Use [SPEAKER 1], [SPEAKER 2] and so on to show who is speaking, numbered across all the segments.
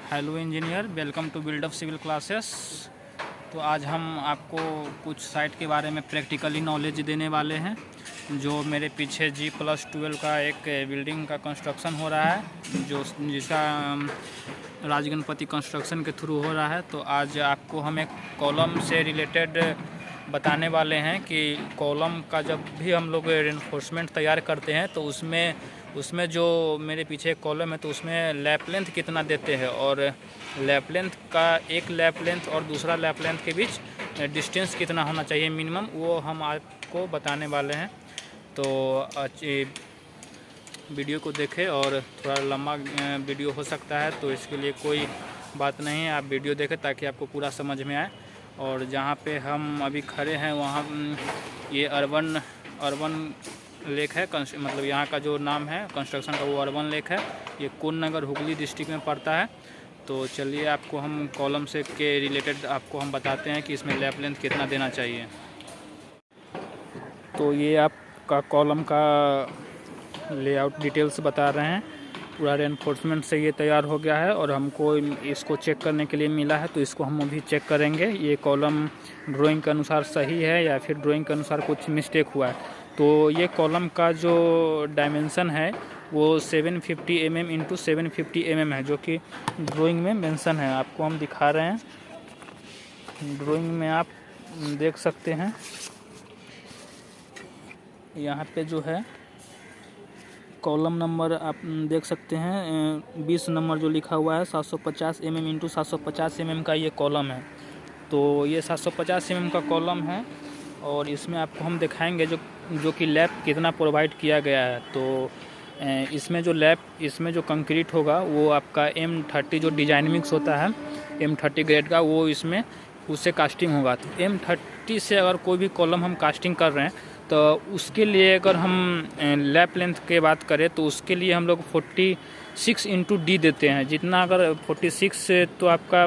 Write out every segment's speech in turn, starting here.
[SPEAKER 1] Hello engineer, welcome to build up civil classes. तो आज हम आपको कुछ साइट के बारे में प्रैक्टिकली नॉलेज देने वाले हैं। जो मेरे पीछे G+12 का एक बिल्डिंग का कंस्ट्रक्शन हो रहा है, जिसका राजगणपति कंस्ट्रक्शन के थ्रू हो रहा है। तो आज आपको हम एक कॉलम से रिलेटेड बताने वाले हैं कि कॉलम का जब भी हम लोग रेनफोर्समेंट तैयार करते हैं तो उसमें जो मेरे पीछे एक कॉलम है तो उसमें लैप लेंथ कितना देते हैं, और लैप लेंथ का एक लैप लेंथ और दूसरा लैप लेंथ के बीच डिस्टेंस कितना होना चाहिए मिनिमम, वो हम आपको बताने वाले हैं। तो वीडियो को देखें, और थोड़ा लंबा वीडियो हो सकता है तो इसके लिए कोई बात नहीं है, आप वीडियो देखें ताकि आपको पूरा समझ में आए। और जहाँ पे हम अभी खड़े हैं वहाँ ये अर्बन लेक है, मतलब यहाँ का जो नाम है कंस्ट्रक्शन का वो अर्बन लेक है। ये कोन्नगर हुगली डिस्ट्रिक्ट में पड़ता है। तो चलिए आपको हम कॉलम से के रिलेटेड आपको हम बताते हैं कि इसमें लैप लेंथ कितना देना चाहिए। तो ये आपका कॉलम का लेआउट डिटेल्स बता रहे हैं। पूरा रेनफोर्समेंट से ये तैयार हो गया है और हमको इसको चेक करने के लिए मिला है, तो इसको हम अभी चेक करेंगे ये कॉलम ड्राइंग के अनुसार सही है या फिर ड्राइंग के अनुसार कुछ मिस्टेक हुआ है। तो ये कॉलम का जो डायमेंशन है वो 750 mm इंटू 750 mm है, जो कि ड्राइंग में मेंशन है। आपको हम दिखा रहे हैं, ड्राइंग में आप देख सकते हैं। यहाँ पे जो है कॉलम नंबर आप देख सकते हैं, 20 नंबर जो लिखा हुआ है 750 mm इंटू 750 mm का ये कॉलम है। तो ये 750 mm का कॉलम है, और इसमें आपको हम दिखाएंगे जो कि लैप कितना प्रोवाइड किया गया है। तो इसमें जो कंक्रीट होगा वो आपका M30 जो डिजाइन मिक्स होता है M30 ग्रेड का, वो इसमें उससे कास्टिंग होगा। तो M30 से अगर कोई भी कॉलम हम कास्टिंग कर रहे हैं तो उसके लिए अगर हम लैप लेंथ के बात करें तो उसके लिए हम लोग 46 इंटू डी देते हैं। जितना अगर 46 से तो आपका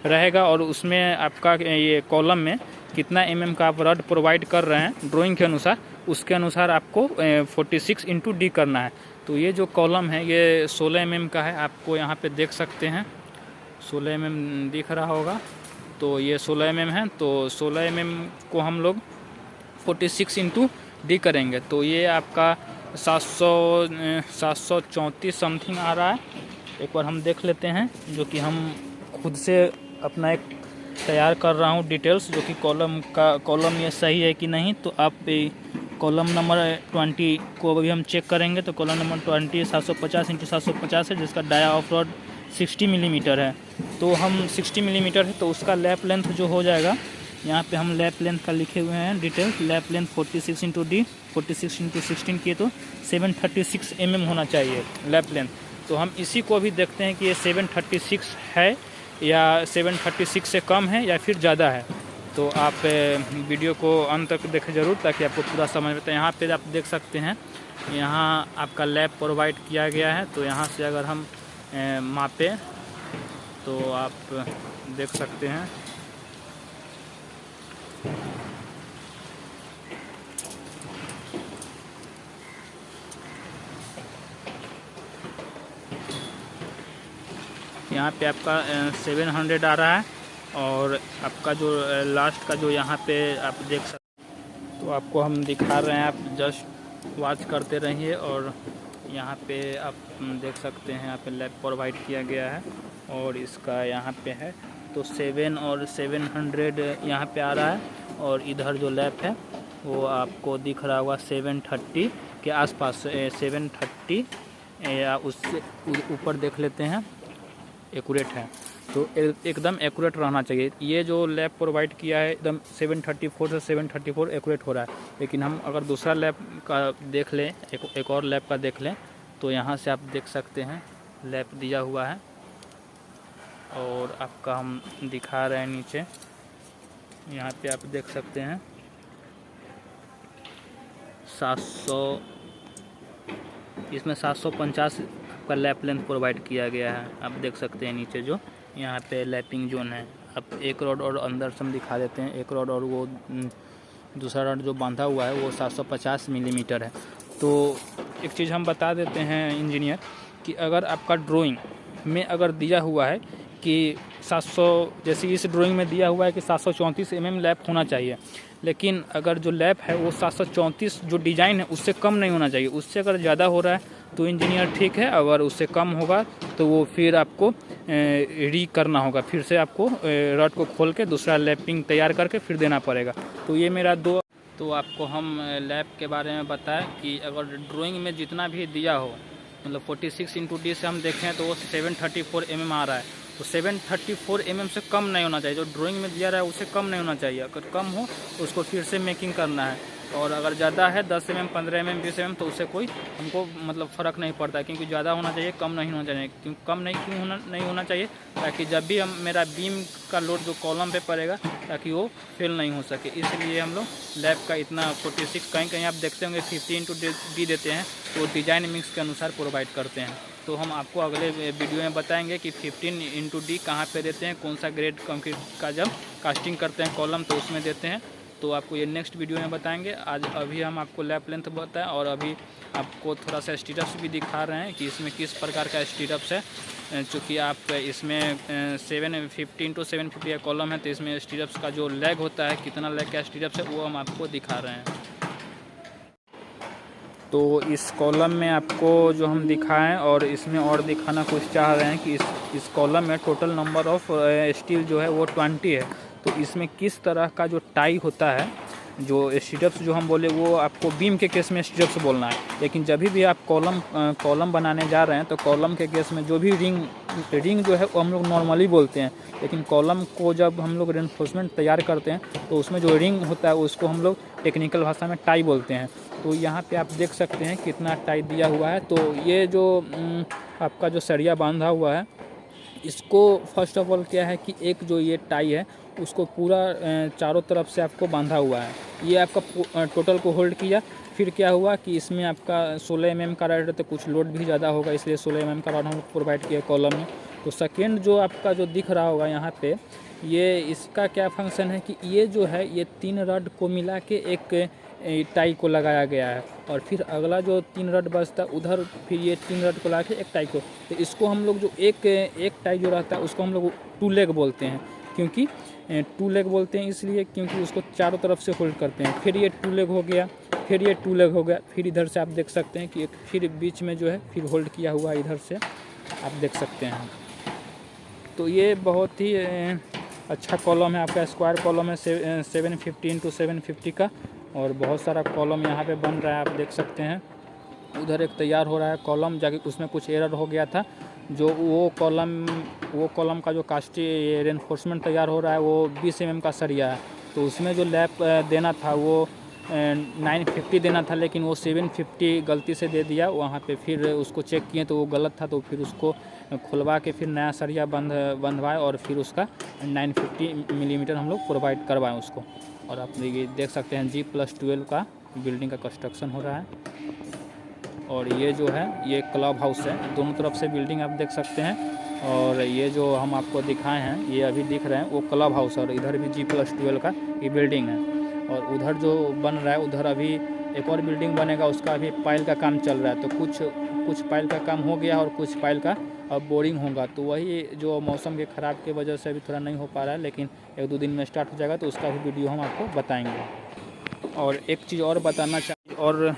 [SPEAKER 1] रहेगा, और उसमें आपका ये कॉलम में कितना mm का आप रड प्रोवाइड कर रहे हैं ड्राइंग के अनुसार, उसके अनुसार आपको 46 इंटू डी करना है। तो ये जो कॉलम है ये 16 mm का है, आपको यहाँ पे देख सकते हैं 16 mm दिख रहा होगा। तो ये 16 mm है, तो 16 mm को हम लोग 46 इंटू डी करेंगे। तो ये आपका 734 समथिंग आ रहा है। एक बार हम देख लेते हैं, जो कि हम खुद से अपना एक तैयार कर रहा हूँ डिटेल्स, जो कि कॉलम ये सही है कि नहीं। तो आप कॉलम नंबर 20 को अभी हम चेक करेंगे। तो कॉलम नंबर 20 750 इंटू 750 है, जिसका डाया ऑफ रोड 60 मिलीमीटर है। तो हम 60 मिलीमीटर है तो उसका लैप लेंथ जो हो जाएगा, यहाँ पे हम लैप लेंथ का लिखे हुए हैं details. Lap length 46 into D, 46 into 16 किए तो 736 mm होना चाहिए लैप लेंथ। तो हम इसी को भी देखते हैं कि ये 736 है या 736 से कम है या फिर ज़्यादा है। तो आप वीडियो को अंत तक देखें ज़रूर, ताकि आपको पूरा समझ में। तो यहाँ पे आप देख सकते हैं, यहाँ आपका लैप प्रोवाइड किया गया है। तो यहाँ से अगर हम मापें तो आप देख सकते हैं यहाँ पे आपका 700 आ रहा है, और आपका जो लास्ट का जो यहाँ पे आप देख सकते। तो आपको हम दिखा रहे हैं, आप जस्ट वॉच करते रहिए। और यहाँ पे आप देख सकते हैं, यहाँ पे लैप प्रोवाइड किया गया है और इसका यहाँ पे है। तो 7 और 700 यहाँ पे आ रहा है, और इधर जो लैप है वो आपको दिख रहा होगा 730 के आसपास, 730 या उससे ऊपर देख लेते हैं, एक्यूरेट है। तो एकदम एक्यूरेट रहना चाहिए। ये जो लैप प्रोवाइड किया है एकदम 734 से 734 एक्यूरेट हो रहा है। लेकिन हम अगर दूसरा लैप का देख लें, एक और लैप का देख लें, तो यहाँ से आप देख सकते हैं लैप दिया हुआ है, और आपका हम दिखा रहे हैं नीचे, यहाँ पे आप देख सकते हैं 700, इसमें 750 का लैप लेंथ प्रोवाइड किया गया है। आप देख सकते हैं नीचे जो यहाँ पे लैपिंग जोन है। अब एक रॉड और अंदर से हम दिखा देते हैं, एक रॉड और वो दूसरा रॉड जो बांधा हुआ है वो 750 मिलीमीटर है। तो एक चीज़ हम बता देते हैं इंजीनियर, कि अगर आपका ड्राइंग में अगर दिया हुआ है कि 700, जैसे इस ड्राइंग में दिया हुआ है कि 734 लैप होना चाहिए, लेकिन अगर जो लैप है वो 734 जो डिज़ाइन है उससे कम नहीं होना चाहिए। उससे अगर ज़्यादा हो रहा है तो इंजीनियर ठीक है, अगर उससे कम होगा तो वो फिर आपको री करना होगा, फिर से आपको रड को खोल के दूसरा लैपिंग तैयार करके फिर देना पड़ेगा। तो ये मेरा तो आपको हम लैप के बारे में बताएं कि अगर ड्राइंग में जितना भी दिया हो, मतलब 46x से हम देखें तो वो 734 आ रहा है, तो 734 से कम नहीं होना चाहिए। जो ड्राइंग में दिया रहा है उससे कम नहीं होना चाहिए। अगर कम हो तो उसको फिर से मेकिंग करना है, और अगर ज़्यादा है 10 15 20 तो उससे कोई हमको मतलब फ़र्क नहीं पड़ता, क्योंकि ज़्यादा होना चाहिए, कम नहीं होना चाहिए। कम नहीं होना चाहिए ताकि जब भी हम मेरा बीम का लोड जो कॉलम पे पड़ेगा ताकि वो फेल नहीं हो सके। इसलिए हम लोग लैप का इतना 46, कहीं आप देखते होंगे 50x देते हैं, तो डिज़ाइन मिक्स के अनुसार प्रोवाइड करते हैं। तो हम आपको अगले वीडियो में बताएंगे कि 15x कहाँ पे देते हैं, कौन सा ग्रेड कंक्रीट का जब कास्टिंग करते हैं कॉलम तो उसमें देते हैं। तो आपको ये नेक्स्ट वीडियो में बताएंगे। अभी हम आपको लैप लेंथ बताएं, और अभी आपको थोड़ा सा स्टीरप्स भी दिखा रहे हैं कि इसमें किस प्रकार का स्टीरप्स है। चूँकि आप इसमें 750x750 का कॉलम है, तो इसमें स्टीरप्स का जो लेग होता है, कितना लेग का स्टीरप्स है, वो हम आपको दिखा रहे हैं। तो इस कॉलम में आपको जो हम दिखाएं और इसमें और दिखाना कुछ चाह रहे हैं कि इस कॉलम में टोटल नंबर ऑफ स्टील जो है वो 20 है। तो इसमें किस तरह का जो टाई होता है, जो स्टीरप्स जो हम बोले वो आपको बीम के केस में स्टीरप्स बोलना है, लेकिन जब भी आप कॉलम बनाने जा रहे हैं तो कॉलम के केस में जो भी रिंग जो है वो हम लोग नॉर्मली बोलते हैं, लेकिन कॉलम को जब हम लोग रेनफोर्समेंट तैयार करते हैं तो उसमें जो रिंग होता है उसको हम लोग टेक्निकल भाषा में टाई बोलते हैं। तो यहाँ पे आप देख सकते हैं कितना टाई दिया हुआ है। तो ये जो आपका जो सरिया बांधा हुआ है, इसको फर्स्ट ऑफ ऑल क्या है कि एक जो ये टाई है उसको पूरा चारों तरफ से आपको बांधा हुआ है। ये आपका टोटल को होल्ड किया। फिर क्या हुआ कि इसमें आपका 16 का रॉड है, तो कुछ लोड भी ज़्यादा होगा, इसलिए 16 का रॉड हम प्रोवाइड किया कॉलम में। तो सेकेंड जो आपका जो दिख रहा होगा यहाँ पे, ये इसका क्या फंक्शन है कि ये जो है ये 3 रॉड को मिला के एक टाई को लगाया गया है, और फिर अगला जो 3 रॉड बचता है उधर फिर ये 3 रॉड को ला के एक टाई को, तो इसको हम लोग जो एक टाई जो रहता है उसको हम लोग 2 लेग बोलते हैं। क्योंकि 2 लेग बोलते हैं इसलिए क्योंकि उसको चारों तरफ से होल्ड करते हैं। फिर ये 2 लेग हो गया, फिर ये 2 लेग हो गया, फिर इधर से आप देख सकते हैं कि एक फिर बीच में जो है फिर होल्ड किया हुआ इधर से आप देख सकते हैं। तो ये बहुत ही अच्छा कॉलम है, आपका स्क्वायर कॉलम है 750x750 का, और बहुत सारा कॉलम यहाँ पे बन रहा है, आप देख सकते हैं। उधर एक तैयार हो रहा है कॉलम, जाके उसमें कुछ एरर हो गया था, जो वो कॉलम का जो कास्टिंग रेनफोर्समेंट तैयार हो रहा है वो 20 का सरिया है। तो उसमें जो लैप देना था वो 950 देना था, लेकिन वो 750 गलती से दे दिया वहाँ पे। फिर उसको चेक किए तो वो गलत था, तो फिर उसको खुलवा के फिर नया सरिया बंधवाए और फिर उसका 950 हम लोग प्रोवाइड करवाएं उसको। और आप ये देख सकते हैं G+12 का बिल्डिंग का कंस्ट्रक्शन हो रहा है। और ये जो है ये क्लब हाउस है, दोनों तरफ से बिल्डिंग आप देख सकते हैं। और ये जो हम आपको दिखाए हैं ये अभी दिख रहे हैं वो क्लब हाउस, और इधर भी G+12 का ये बिल्डिंग है। और उधर जो बन रहा है उधर अभी एक और बिल्डिंग बनेगा, उसका अभी पाइल का काम चल रहा है। तो कुछ पाइल का काम हो गया और कुछ पाइल का अब बोरिंग होगा। तो वही जो मौसम के ख़राब की वजह से अभी थोड़ा नहीं हो पा रहा है, लेकिन 1-2 दिन में स्टार्ट हो जाएगा, तो उसका भी वीडियो हम आपको बताएंगे। और एक चीज़ और बताना चाहिए, और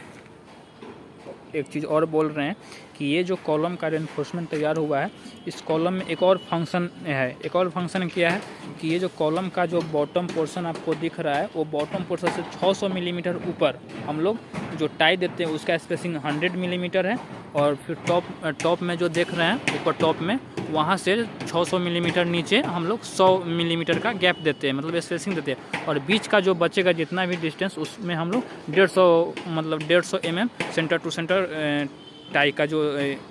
[SPEAKER 1] एक चीज़ और बोल रहे हैं कि ये जो कॉलम का रेनफोर्समेंट तैयार हुआ है, इस कॉलम में एक और फंक्शन है। एक और फंक्शन क्या है कि ये जो कॉलम का जो बॉटम पोर्शन आपको दिख रहा है, वो बॉटम पोर्शन से 600 मिलीमीटर ऊपर हम लोग जो टाई देते हैं उसका स्पेसिंग 100 मिलीमीटर है। और फिर टॉप में जो देख रहे हैं ऊपर टॉप में, वहाँ से 600 मिलीमीटर नीचे हम लोग 100 मिलीमीटर का गैप देते हैं, मतलब स्पेसिंग देते हैं। और बीच का जो बचेगा जितना भी डिस्टेंस, उसमें हम लोग 150 mm centre to centre tie का जो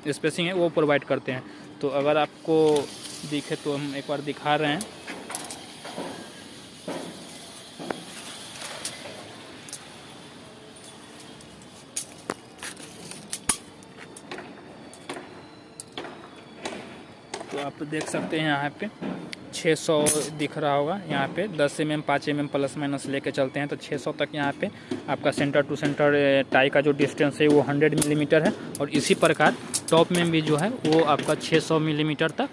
[SPEAKER 1] स्पेसिंग है वो प्रोवाइड करते हैं। तो अगर आपको दिखे तो हम एक बार दिखा रहे हैं। तो आप देख सकते हैं यहाँ पे 600 दिख रहा होगा यहाँ पे। 10 mm 5 mm प्लस माइनस लेके चलते हैं तो 600 तक यहाँ पे आपका सेंटर टू सेंटर टाई का जो डिस्टेंस है वो 100 मिलीमीटर है। और इसी प्रकार टॉप में भी जो है वो आपका 600 मिलीमीटर तक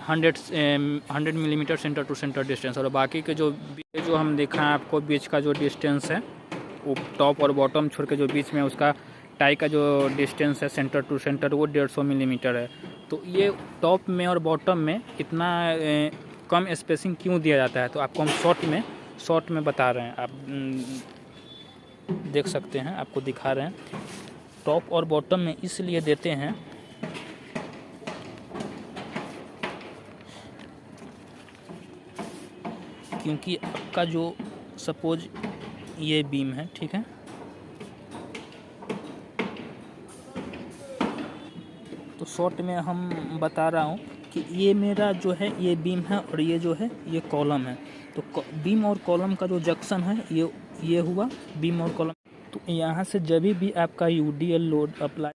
[SPEAKER 1] 100 millimetre centre to centre distance. और बाकी के जो हम देखा है आपको बीच का जो डिस्टेंस है वो टॉप और बॉटम छोड़ के जो बीच में उसका टाई का जो डिस्टेंस है सेंटर टू सेंटर वो 150 मिलीमीटर है। तो ये टॉप में और बॉटम में इतना कम स्पेसिंग क्यों दिया जाता है, तो आपको हम शॉर्ट में बता रहे हैं। आप देख सकते हैं, आपको दिखा रहे हैं। टॉप और बॉटम में इसलिए देते हैं क्योंकि आपका जो सपोज ये बीम है, ठीक है, तो शॉर्ट में हम बता रहा हूँ कि ये मेरा जो है ये बीम है और ये जो है ये कॉलम है। तो बीम और कॉलम का जो जंक्शन है ये हुआ बीम और कॉलम। तो यहाँ से जब भी आपका यूडीएल लोड अप्लाई,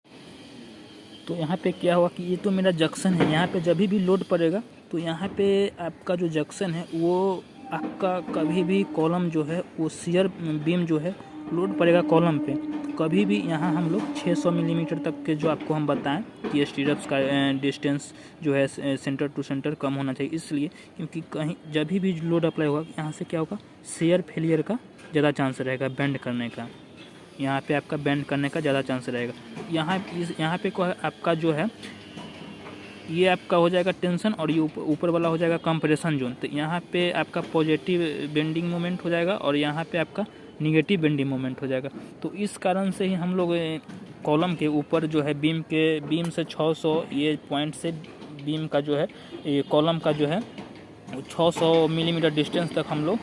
[SPEAKER 1] तो यहाँ पे क्या हुआ कि ये तो मेरा जंक्शन है, यहाँ पे जब भी लोड पड़ेगा तो यहाँ पे आपका जो जंक्शन है वो आपका कभी भी कॉलम जो है वो शियर बीम जो है लोड पड़ेगा कॉलम पे, कभी भी यहाँ हम लोग 600 मिलीमीटर तक के जो आपको हम बताएं कि स्टीरअप्स का डिस्टेंस जो है सेंटर टू सेंटर कम होना चाहिए, इसलिए क्योंकि कहीं जब भी लोड अप्लाई होगा यहाँ से क्या होगा, शेयर फेलियर का ज़्यादा चांस रहेगा, बेंड करने का, यहाँ पे आपका बेंड करने का ज़्यादा चांस रहेगा। यहाँ पे को आपका जो है ये आपका हो जाएगा टेंशन और ये ऊपर वाला हो जाएगा कंप्रेशन जोन। तो यहाँ पे आपका पॉजिटिव बेंडिंग मोमेंट हो जाएगा और यहाँ पे आपका निगेटिव बेंडिंग मोमेंट हो जाएगा। तो इस कारण से ही हम लोग कॉलम के ऊपर जो है बीम से 600 ये पॉइंट से बीम का जो है ये कॉलम का जो है 600 मिलीमीटर डिस्टेंस तक हम लोग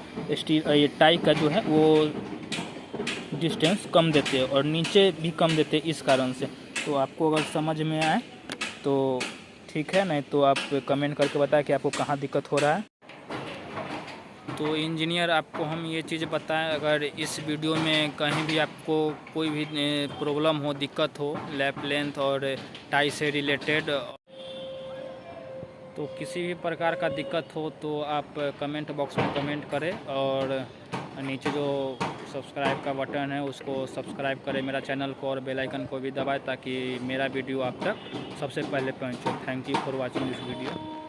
[SPEAKER 1] ये टाई का जो है वो डिस्टेंस कम देते हैं और नीचे भी कम देते हैं इस कारण से। तो आपको अगर समझ में आए तो ठीक है, नहीं तो आप कमेंट करके बताएं कि आपको कहाँ दिक्कत हो रहा है। तो इंजीनियर आपको हम ये चीज़ बताएं, अगर इस वीडियो में कहीं भी आपको कोई भी प्रॉब्लम हो, दिक्कत हो लैप लेंथ और टाई से रिलेटेड, तो किसी भी प्रकार का दिक्कत हो तो आप कमेंट बॉक्स में कमेंट करें और नीचे जो सब्सक्राइब का बटन है उसको सब्सक्राइब करें मेरा चैनल को और बेल आइकन को भी दबाएं ताकि मेरा वीडियो आप तक सबसे पहले पहुंचे। Thank you for watching this video.